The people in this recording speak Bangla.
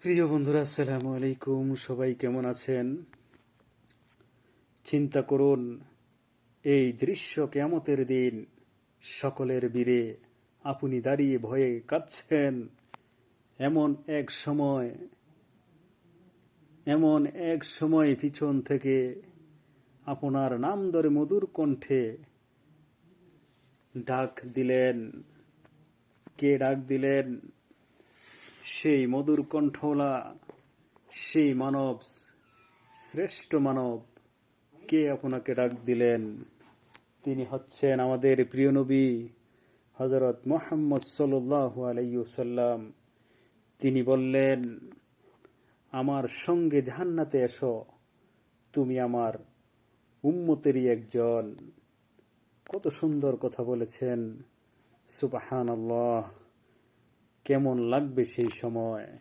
প্রিয় বন্ধুরা, আসসালামু আলাইকুম। সবাই কেমন আছেন? চিন্তা করুন, এই দৃশ্য কিয়ামতের দিন। সকলের বীরে আপনি দাঁড়িয়ে ভয়ে কাঁদছেন। এমন এক সময় এমন এক সময় পিছন থেকে আপনার নাম ধরে মধুর কণ্ঠে ডাক দিলেন। কে ডাক দিলেন? সেই মধুর কণ্ঠওয়ালা, সেই মানব, শ্রেষ্ঠ মানব। কে আপনাকে ডাক দিলেন? তিনি হচ্ছেন আমাদের প্রিয় নবী হযরত মুহাম্মদ সাল্লাল্লাহু আলাইহি ওয়াসাল্লাম। তিনি বললেন, আমার সঙ্গে জান্নাতে এসো, তুমি আমার উম্মতেরই একজন। কত সুন্দর কথা বলেছেন! সুবহানাল্লাহ! কেমন লাগবে সেই সময়!